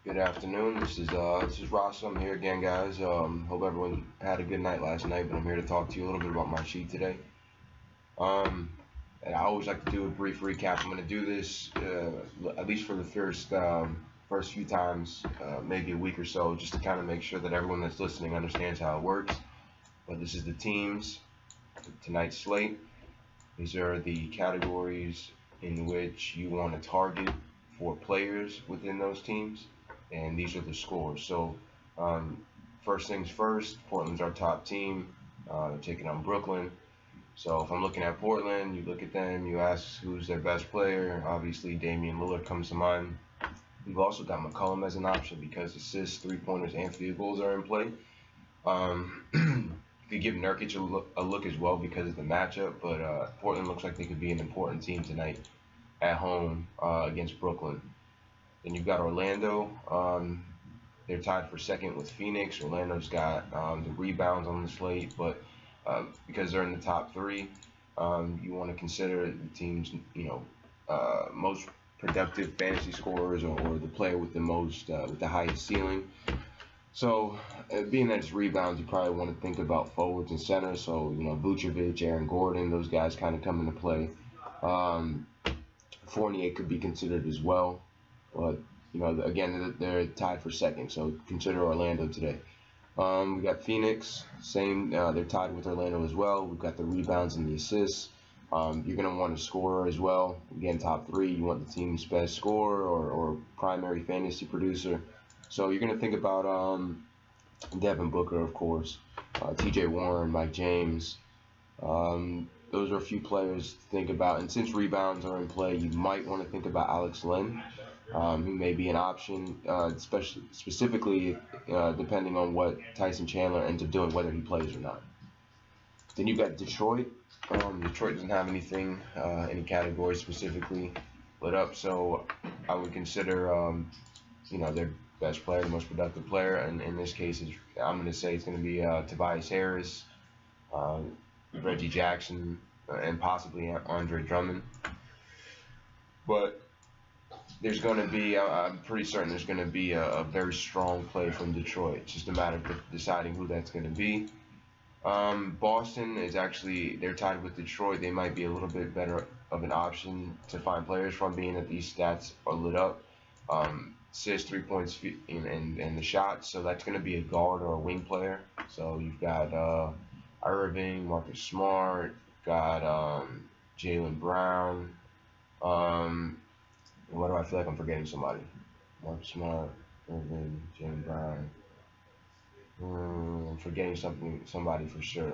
Good afternoon. This is Rasta. I'm here again, guys. Hope everyone had a good night last night. But I'm here to talk to you a little bit about my sheet today. And I always like to do a brief recap. I'm going to do this at least for the first few times, maybe a week or so, just to kind of make sure that everyone that's listening understands how it works. But this is the teams, tonight's slate. These are the categories in which you want to target for players within those teams, and these are the scores. So first things first, Portland's our top team. They're taking on Brooklyn. So if I'm looking at Portland, you look at them, you ask who's their best player. Obviously, Damian Lillard comes to mind. We've also got McCollum as an option because assists, three-pointers, and field goals are in play. You could give Nurkic a look as well because of the matchup, but Portland looks like they could be an important team tonight at home against Brooklyn. Then you've got Orlando. They're tied for second with Phoenix. Orlando's got the rebounds on the slate, but because they're in the top three, you want to consider the team's most productive fantasy scorers or the player with the most with the highest ceiling. So, being that it's rebounds, you probably want to think about forwards and centers. So, Vucevic, Aaron Gordon, those guys kind of come into play. Fournier could be considered as well. But, again, they're tied for second. So, consider Orlando today. We got Phoenix, same. They're tied with Orlando as well. We've got the rebounds and the assists. You're going to want a scorer as well. Again, top three. You want the team's best scorer or primary fantasy producer. So you're going to think about Devin Booker, of course, T.J. Warren, Mike James. Those are a few players to think about. And since rebounds are in play, you might want to think about Alex Len. He may be an option, specifically depending on what Tyson Chandler ends up doing, whether he plays or not. Then you've got Detroit. Detroit doesn't have anything, any category specifically lit up, so I would consider, their best player, the most productive player, and in this case, I'm going to say it's going to be Tobias Harris, Reggie Jackson, and possibly Andre Drummond. But there's going to be, I'm pretty certain there's going to be a very strong play from Detroit. It's just a matter of deciding who that's going to be. Boston is actually, they're tied with Detroit. They might be a little bit better of an option to find players from, being that these stats are lit up. Assists, 3 points, and the shots. So that's going to be a guard or a wing player. So you've got Irving, Marcus Smart, got Jaylen Brown. What do I feel like I'm forgetting somebody? Marcus Smart, Irving, Jaylen Brown. I'm forgetting somebody for sure.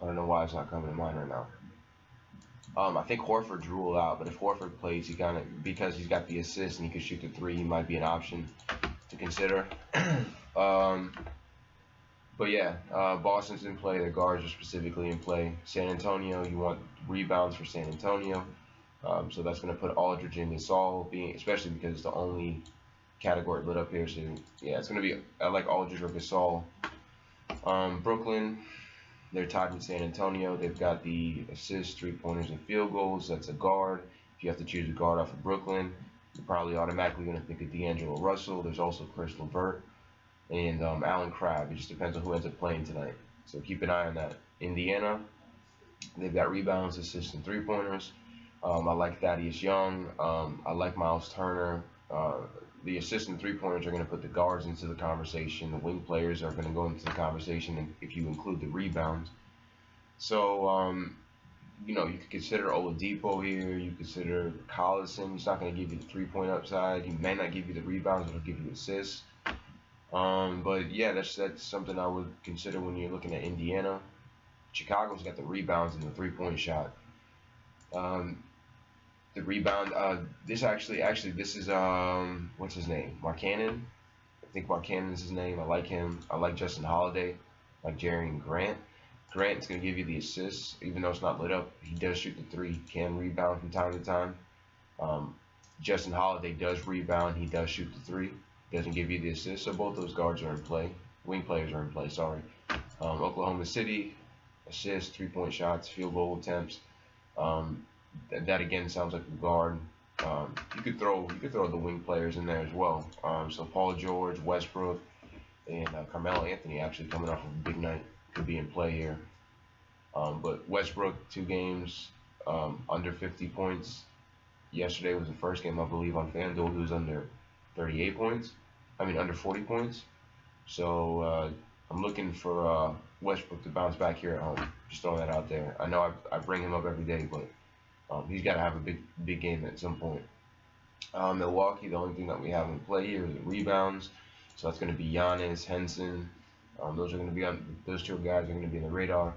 I don't know why it's not coming to mind right now. I think Horford's ruled out, but if Horford plays, because he's got the assist and he can shoot the three, he might be an option to consider. But yeah, Boston's in play. Their guards are specifically in play. San Antonio, you want rebounds for San Antonio. So that's going to put Aldridge and Gasol, especially because it's the only category lit up here. So yeah, it's going to be, I like Aldridge or Gasol. Brooklyn, they're tied with San Antonio. They've got the assists, three-pointers, and field goals. That's a guard. If you have to choose a guard off of Brooklyn, you're probably automatically going to think of D'Angelo Russell. There's also Chris LeVert and Allen Crabbe. It just depends on who ends up playing tonight. So keep an eye on that. Indiana, they've got rebounds, assists, and three-pointers. I like Thaddeus Young. I like Miles Turner. The assists and three-pointers are going to put the guards into the conversation. The wing players are going to go into the conversation if you include the rebounds. So, you could consider Oladipo here. You consider Collison. He's not going to give you the three-point upside. He may not give you the rebounds, but he'll give you assists. But yeah, that's something I would consider when you're looking at Indiana. Chicago's got the rebounds and the three-point shot. The rebound, this is what's his name? Markkanen. I think Markkanen is his name. I like him. I like Justin Holiday. I like Jerry Grant. Grant's going to give you the assists, even though it's not lit up. He does shoot the three. He can rebound from time to time. Justin Holiday does rebound. He does shoot the three. Doesn't give you the assist. So both those guards are in play. Wing players are in play. Sorry. Oklahoma City, assists, three-point shots, field goal attempts. That again sounds like a guard. You could throw the wing players in there as well. So Paul George, Westbrook, and Carmelo Anthony actually coming off of a big night could be in play here. But Westbrook 2 games under 50 points. Yesterday was the first game I believe on FanDuel. He was under 38 points. I mean under 40 points. So I'm looking for Westbrook to bounce back here at home. Just throwing that out there. I know I bring him up every day, but he's got to have a big game at some point. Milwaukee, the only thing that we have in play here is the rebounds. So that's going to be Giannis, Henson. Those are going to be those 2 guys are going to be on the radar.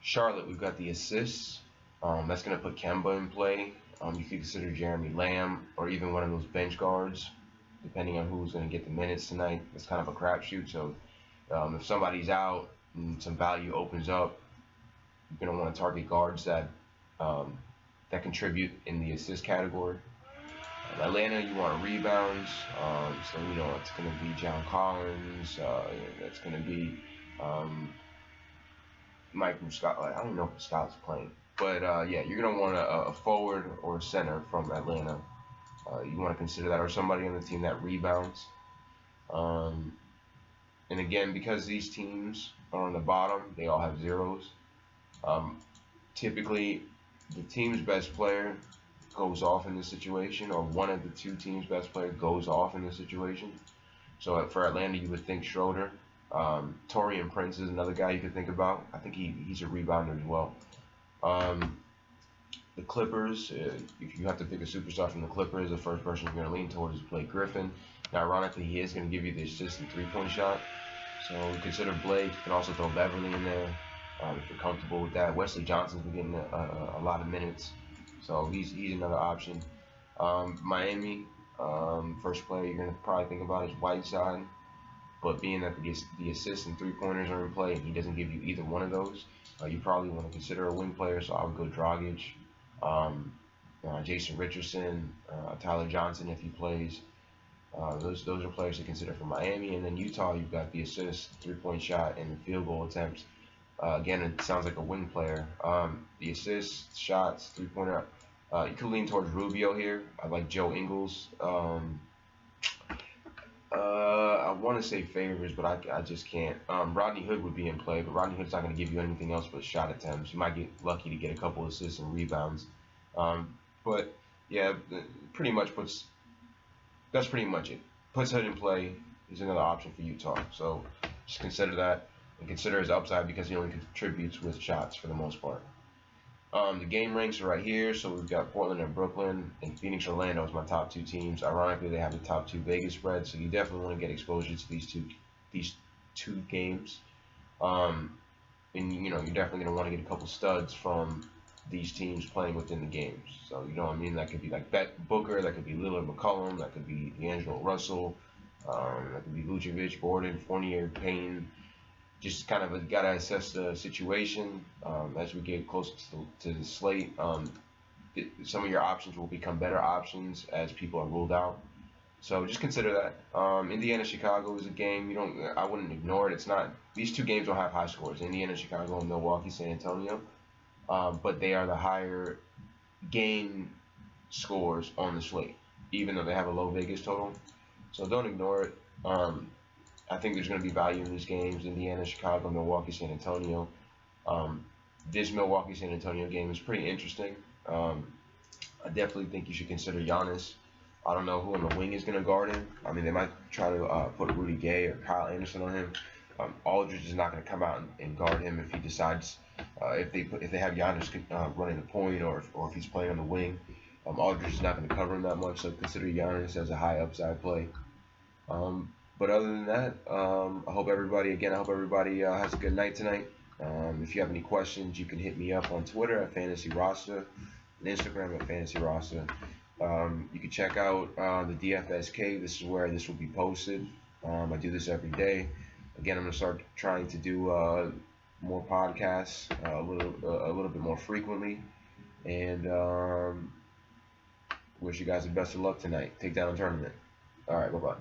Charlotte, we've got the assists. That's going to put Kemba in play. You could consider Jeremy Lamb or even one of those bench guards, depending on who's going to get the minutes tonight. It's kind of a crapshoot. So if somebody's out and some value opens up, you're going to want to target guards that contribute in the assist category. Atlanta, you want rebounds. So it's going to be John Collins. That's going to be Michael Scott. I don't know if Scott's playing, but yeah, you're going to want a forward or a center from Atlanta. You want to consider that, or somebody on the team that rebounds. And again, because these teams are on the bottom, they all have zeros. Typically, the team's best player goes off in this situation, or one of the 2 teams' best player goes off in this situation. So for Atlanta, you would think Schroeder. Taurean Prince is another guy you could think about. I think he's a rebounder as well. The Clippers, if you have to pick a superstar from the Clippers, the first person you're going to lean towards is Blake Griffin. Now, ironically, he is going to give you the assist and 3-point shot. So consider Blake. You can also throw Beverly in there if you're comfortable with that. Wesley Johnson's been getting a lot of minutes, so he's another option. Miami, first player you're going to probably think about is Whiteside. But being that the assists and 3-pointers are in play, and he doesn't give you either one of those, you probably want to consider a wing player. So I would go Dragic, Jason Richardson, Tyler Johnson if he plays. Those are players to consider for Miami. And then Utah, you've got the assist, 3-point shot, and the field goal attempts. Again, it sounds like a wing player. The assists, shots, 3-pointer. You could lean towards Rubio here. I like Joe Ingles. I want to say Favors, but I just can't. Rodney Hood would be in play, but Rodney Hood's not going to give you anything else but shot attempts. You might get lucky to get a couple assists and rebounds. But yeah, that's pretty much it. Puts Hood in play. He's another option for Utah. So just consider that, and consider his upside because he only contributes with shots for the most part. The game ranks are right here. So we've got Portland and Brooklyn, and Phoenix, Orlando is my top 2 teams. Ironically, they have the top 2 Vegas spreads, so you definitely want to get exposure to these two games. And you're definitely going to want to get a couple studs from these teams playing within the games. So you know what I mean? That could be like Booker, that could be Lillard, McCollum, that could be D'Angelo Russell, that could be Vucevic, Gordon, Fournier, Payne. Just kind of got to assess the situation as we get closer to the slate. Some of your options will become better options as people are ruled out. So just consider that. Indiana, Chicago is a game I wouldn't ignore it. It's not. These 2 games don't have high scores. Indiana, Chicago, and Milwaukee, San Antonio. But they are the higher game scores on the slate, even though they have a low Vegas total. So don't ignore it. I think there's going to be value in these games: Indiana, Chicago, Milwaukee, San Antonio. This Milwaukee-San Antonio game is pretty interesting. I definitely think you should consider Giannis. I don't know who on the wing is going to guard him. I mean, they might try to put Rudy Gay or Kyle Anderson on him. Aldridge is not going to come out and guard him if he decides if they have Giannis running the point or if he's playing on the wing. Aldridge is not going to cover him that much, so consider Giannis as a high upside play. But other than that, I hope everybody has a good night tonight. If you have any questions, you can hit me up on Twitter at Fantasy Rasta and Instagram at Fantasy Rasta. You can check out the DFSK. This is where this will be posted. I do this every day. Again, I'm going to start trying to do more podcasts a little bit more frequently. And wish you guys the best of luck tonight. Take down a tournament. All right, bye-bye.